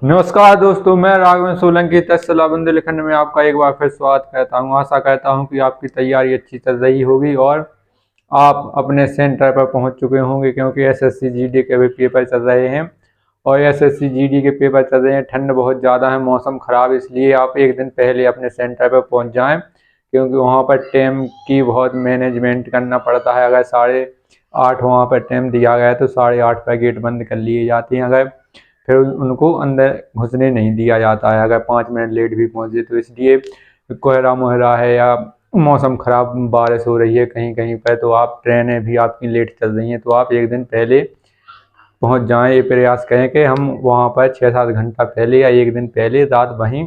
नमस्कार दोस्तों, मैं राघवेंद्र सोलंकी तत्सला बुंदेलखंड में आपका एक बार फिर स्वागत करता हूं। आशा करता हूं कि आपकी तैयारी अच्छी चल रही होगी और आप अपने सेंटर पर पहुंच चुके होंगे, क्योंकि एसएससी जीडी के भी पेपर चल रहे हैं। और एसएससी जीडी के पेपर चल रहे हैं, ठंड बहुत ज़्यादा है, मौसम ख़राब, इसलिए आप एक दिन पहले अपने सेंटर पर पहुँच जाएँ, क्योंकि वहाँ पर टाइम की बहुत मैनेजमेंट करना पड़ता है। अगर 8:30 वहाँ पर टाइम दिया गया है तो 8:30 पर गेट बंद कर लिए जाते हैं। अगर फिर उनको अंदर घुसने नहीं दिया जाता है अगर 5 मिनट लेट भी पहुंचे तो। इसलिए कोहरा मोहरा है या मौसम ख़राब, बारिश हो रही है कहीं कहीं पर, तो आप ट्रेनें भी आपकी लेट चल रही हैं, तो आप एक दिन पहले पहुंच जाएं। ये प्रयास करें कि हम वहां पर 6-7 घंटा पहले या एक दिन पहले रात वहीं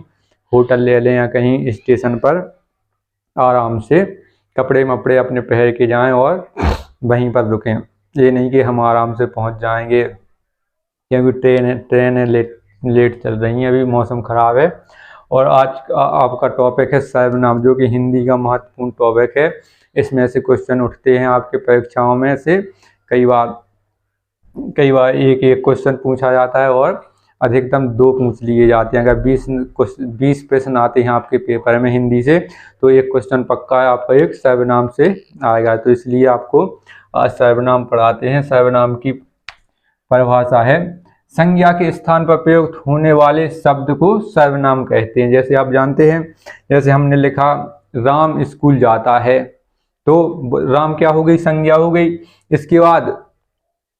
होटल ले लें या कहीं स्टेशन पर आराम से कपड़े मपड़े अपने पहन के जाएँ और वहीं पर रुकें। ये नहीं कि हम आराम से पहुँच जाएंगे, क्योंकि ट्रेनें लेट चल रही हैं, अभी मौसम ख़राब है। और आज आपका टॉपिक है सर्वनाम, जो कि हिंदी का महत्वपूर्ण टॉपिक है। इसमें से क्वेश्चन उठते हैं आपके परीक्षाओं में से। कई बार एक एक क्वेश्चन पूछा जाता है और अधिकतम 2 पूछ लिए जाते हैं। अगर 20 प्रश्न आते हैं आपके पेपर में हिंदी से, तो एक क्वेश्चन पक्का है आपका एक सर्वनाम से आएगा। तो इसलिए आपको आज सर्वनाम पढ़ाते हैं। सर्वनाम की परिभाषा है, संज्ञा के स्थान पर प्रयुक्त होने वाले शब्द को सर्वनाम कहते हैं। जैसे आप जानते हैं, जैसे हमने लिखा राम स्कूल जाता है, तो राम क्या हो गई, संज्ञा हो गई। इसके बाद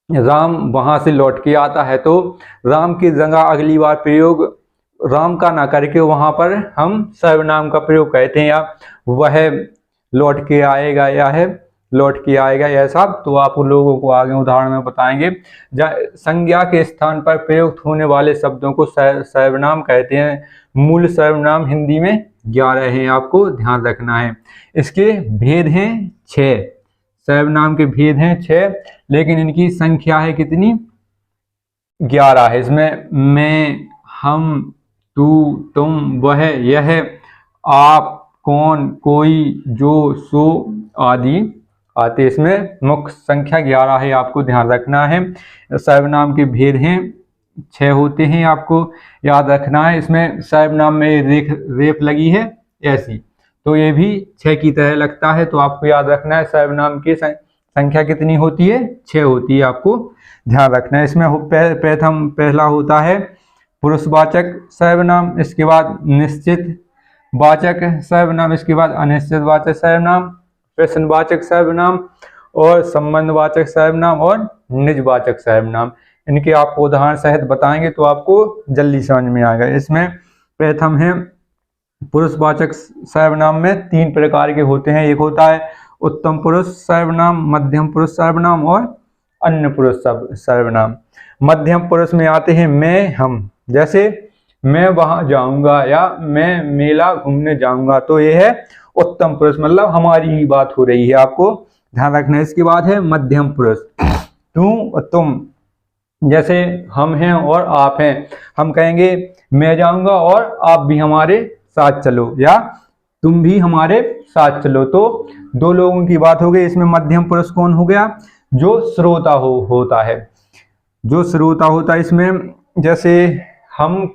राम वहां से लौट के आता है, तो राम की जगह अगली बार प्रयोग राम का ना करके वहां पर हम सर्वनाम का प्रयोग कहते हैं। या वह लौट के आएगा, या है लौट के आएगा, ऐसा। तो आप लोगों को आगे उदाहरण में बताएंगे। संज्ञा के स्थान पर प्रयुक्त होने वाले शब्दों को सर्वनाम कहते हैं। मूल सर्वनाम हिंदी में 11 हैं, आपको ध्यान रखना है। इसके भेद हैं 6, सर्वनाम के भेद हैं 6, लेकिन इनकी संख्या है कितनी, 11 है। इसमें मैं, हम, तू, तुम, वह, यह, आप, कौन, कोई, जो, सो आदि आते। इसमें मुख्य संख्या 11 है, आपको ध्यान रखना है। सर्वनाम के भेद हैं 6 होते हैं, आपको याद रखना है। इसमें सर्वनाम में रेफ लगी है ऐसी, तो ये भी 6 की तरह लगता है, तो आपको याद रखना है। सर्वनाम की संख्या कितनी होती है, 6 होती है, आपको ध्यान रखना है। इसमें पहला होता है पुरुषवाचक सर्वनाम, इसके बाद निश्चित वाचक सर्वनाम, इसके बाद अनिश्चित वाचक सर्वनाम, प्रश्नवाचक सर्वनाम और संबंधवाचक सर्वनाम और निजवाचक सर्वनाम। इनके आपको उदाहरण सहित बताएंगे तो आपको जल्दी समझ में आएगा। इसमें प्रथम है पुरुषवाचक सर्वनाम में 3 प्रकार के होते हैं। एक होता है उत्तम पुरुष सर्वनाम, मध्यम पुरुष सर्वनाम और अन्य पुरुष सर्वनाम। मध्यम पुरुष में आते हैं मैं, हम। जैसे मैं वहां जाऊंगा या मैं मेला घूमने जाऊंगा, तो ये है उत्तम पुरुष, मतलब हमारी ही बात हो रही है, आपको ध्यान रखना है। इसके बाद है मध्यम पुरुष, तू, तुम। जैसे हम हैं और आप हैं, हम कहेंगे मैं जाऊंगा और आप भी हमारे साथ चलो, या तुम भी हमारे साथ चलो, तो 2 लोगों की बात हो गई। इसमें मध्यम पुरुष कौन हो गया, जो श्रोता होता है, जो श्रोता होता है। इसमें जैसे हम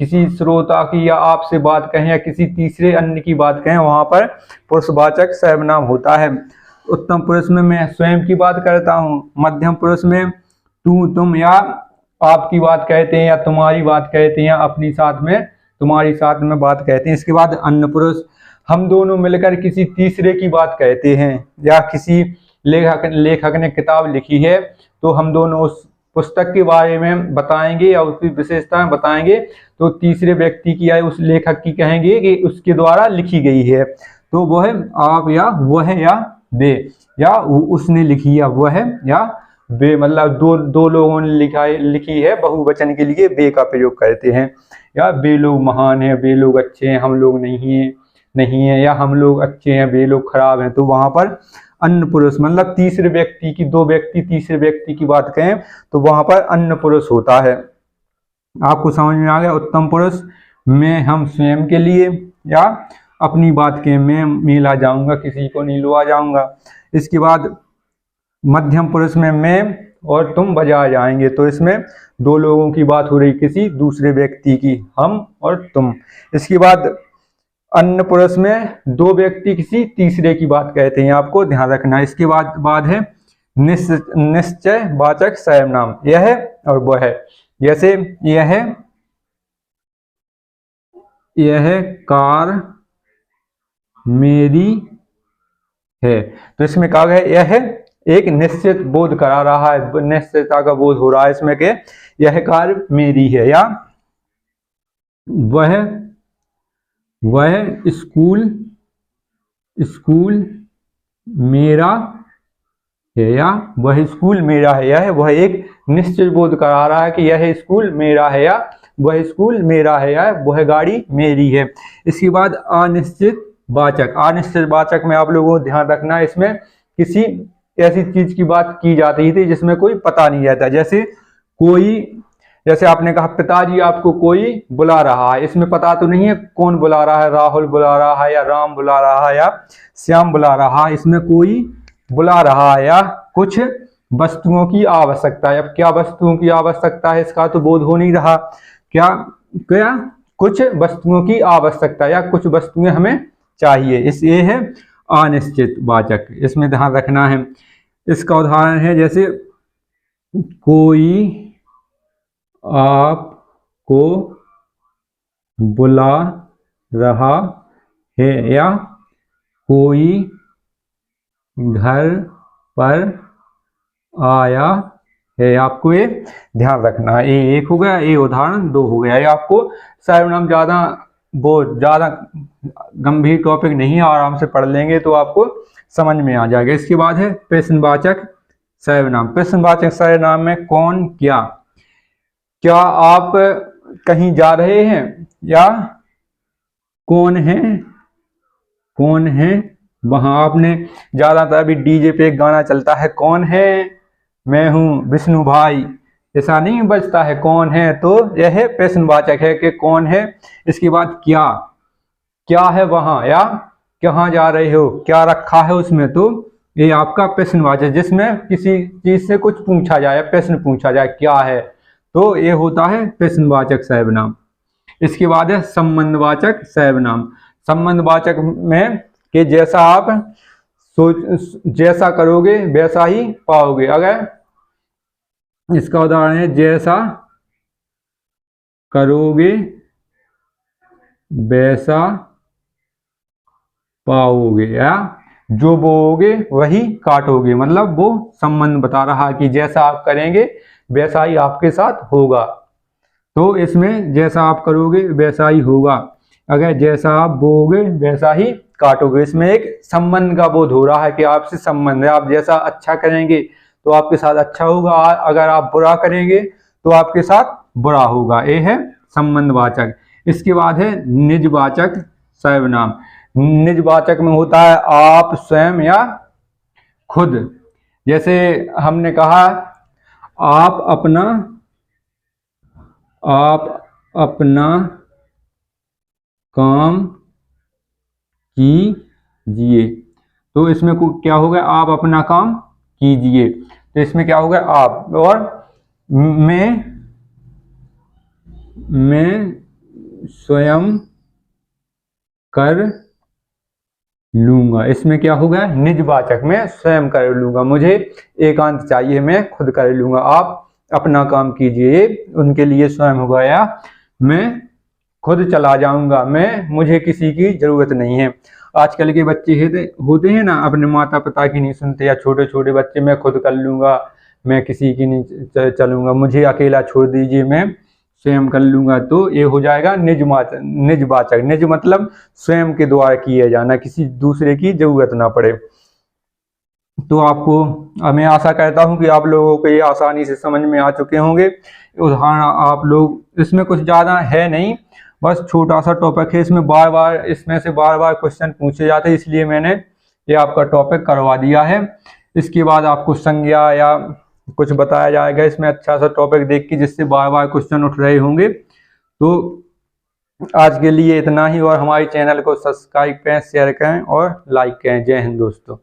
किसी श्रोता की या आपसे बात कहें या किसी तीसरे अन्य की बात कहें, वहां पर पुरुषवाचक सर्वनाम होता है। उत्तम पुरुष में मैं स्वयं की बात करता हूं, मध्यम पुरुष में तू, तुम या आपकी बात कहते हैं या तुम्हारी बात कहते हैं, या अपनी साथ में तुम्हारी साथ में बात कहते हैं। इसके बाद अन्य पुरुष, हम दोनों मिलकर किसी तीसरे की बात कहते हैं, या किसी लेखक ने किताब लिखी है, तो हम दोनों उस पुस्तक के बारे में बताएंगे या उसकी विशेषताएं बताएंगे, तो तीसरे व्यक्ति की या उस लेखक की कहेंगे कि उसके द्वारा लिखी गई है, तो वह आप या वह या वे, या उसने लिखी या वह या वे, मतलब दो लोगों ने लिखी है, बहुवचन के लिए वे का प्रयोग करते हैं। या वे लोग महान हैं, वे लोग अच्छे हैं, हम लोग नहीं है, या हम लोग अच्छे हैं, वे लोग खराब हैं, तो वहां पर अन्य पुरुष, मतलब तीसरे व्यक्ति की, 2 व्यक्ति तीसरे व्यक्ति की बात कहें तो वहां पर अन्य पुरुष होता है। आपको समझ में आ गया। उत्तम पुरुष मैं, हम, स्वयं के लिए, या अपनी बात के मैं मेला जाऊंगा, किसी को नहीं लुआ जाऊंगा। इसके बाद मध्यम पुरुष में मैं और तुम बाजार जाएंगे, तो इसमें दो लोगों की बात हो रही किसी दूसरे व्यक्ति की, हम और तुम। इसके बाद अन्य पुरुष में दो व्यक्ति किसी तीसरे की बात कहते हैं, आपको ध्यान रखना। इसके बाद है निश्चय वाचक सर्वनाम, यह और वह। जैसे यह कार मेरी है, तो इसमें कहा गया यह एक निश्चित बोध करा रहा है, निश्चितता का बोध हो रहा है इसमें के यह कार मेरी है। या वह स्कूल मेरा है, या वह स्कूल मेरा है। यह वह एक निश्चित बोध करा रहा है कि यह स्कूल मेरा है, या वह स्कूल मेरा है, या वह गाड़ी मेरी है। इसके बाद अनिश्चित वाचक में आप लोगों को ध्यान रखना, इसमें किसी ऐसी चीज की बात की जाती थी जिसमें कोई पता नहीं रहता। जैसे आपने कहा पिताजी आपको कोई बुला रहा है, इसमें पता तो नहीं है कौन बुला रहा है, राहुल बुला रहा है या राम बुला रहा है या श्याम बुला रहा है, इसमें कोई बुला रहा है। या कुछ वस्तुओं की आवश्यकता है, अब क्या वस्तुओं की आवश्यकता है इसका तो बोध हो नहीं रहा। क्या कुछ वस्तुओं की आवश्यकता या कुछ वस्तुएं हमें चाहिए, ये है अनिश्चित वाचक, इसमें ध्यान रखना है। इसका उदाहरण है जैसे कोई आपको बुला रहा है, या कोई घर पर आया है, आपको ये ध्यान रखना है। ये एक हो गया, ये उदाहरण दो हो गया। ये आपको सर्वनाम ज़्यादा गंभीर टॉपिक नहीं है, आराम से पढ़ लेंगे तो आपको समझ में आ जाएगा। इसके बाद है प्रश्नवाचक सर्वनाम। प्रश्नवाचक सर्वनाम में कौन क्या आप कहीं जा रहे हैं, या कौन है वहां। आपने ज्यादातर अभी डीजे पे एक गाना चलता है, कौन है, मैं हूं विष्णु भाई, ऐसा नहीं बजता है कौन है, तो यह प्रश्नवाचक है कि कौन है। इसके बाद क्या है वहां, या कहाँ जा रहे हो, क्या रखा है उसमें, तो ये आपका प्रश्नवाचक, जिसमें किसी चीज से कुछ पूछा जाए, प्रश्न पूछा जाए क्या है, तो ये होता है प्रश्नवाचक सर्वनाम। इसके बाद है संबंधवाचक सर्वनाम। संबंधवाचक में कि जैसा करोगे वैसा ही पाओगे। अगर इसका उदाहरण है जैसा करोगे वैसा पाओगे, या जो बोओगे वही काटोगे, मतलब वो संबंध बता रहा है कि जैसा आप करेंगे वैसा ही आपके साथ होगा। तो इसमें जैसा आप करोगे वैसा ही होगा, अगर जैसा आप बोओगे वैसा ही काटोगे, इसमें एक संबंध का बोध हो रहा है कि आपसे संबंध है। आप जैसा अच्छा करेंगे तो आपके साथ अच्छा होगा, अगर आप बुरा करेंगे तो आपके साथ बुरा होगा। ये है संबंधवाचक। इसके बाद है निजवाचक सर्वनाम। निजवाचक में होता है आप, स्वयं या खुद। जैसे हमने कहा आप अपना काम कीजिए, तो इसमें क्या हो गया, आप अपना काम कीजिए, तो इसमें क्या हो गया आप। और मैं स्वयं कर लूंगा, इसमें क्या हो गया निजवाचक, मैं स्वयं कर लूंगा, मुझे एकांत चाहिए, मैं खुद कर लूंगा। आप अपना काम कीजिए, उनके लिए स्वयं हो गया। मैं खुद चला जाऊंगा, मुझे किसी की जरूरत नहीं है। आजकल के बच्चे होते हैं ना, अपने माता पिता की नहीं सुनते, या छोटे छोटे बच्चे मैं खुद कर लूंगा, मैं किसी की नहीं चलूंगा, मुझे अकेला छोड़ दीजिए, मैं स्वयं कर लूंगा, तो ये हो जाएगा निजवाचक। निज मतलब स्वयं के द्वारा किया जाना, किसी दूसरे की जरूरत ना पड़े। तो आपको मैं आशा करता हूं कि आप लोगों को ये आसानी से समझ में आ चुके होंगे। उदाहरण आप लोग, इसमें कुछ ज़्यादा है नहीं, बस छोटा सा टॉपिक है, इसमें से बार बार क्वेश्चन पूछे जाते हैं, इसलिए मैंने ये आपका टॉपिक करवा दिया है। इसके बाद आपको संज्ञा या कुछ बताया जाएगा इसमें, अच्छा सा टॉपिक देख के, जिससे बार बार क्वेश्चन उठ रहे होंगे। तो आज के लिए इतना ही, और हमारे चैनल को सब्सक्राइब करें, शेयर करें और लाइक करें। जय हिंद दोस्तों।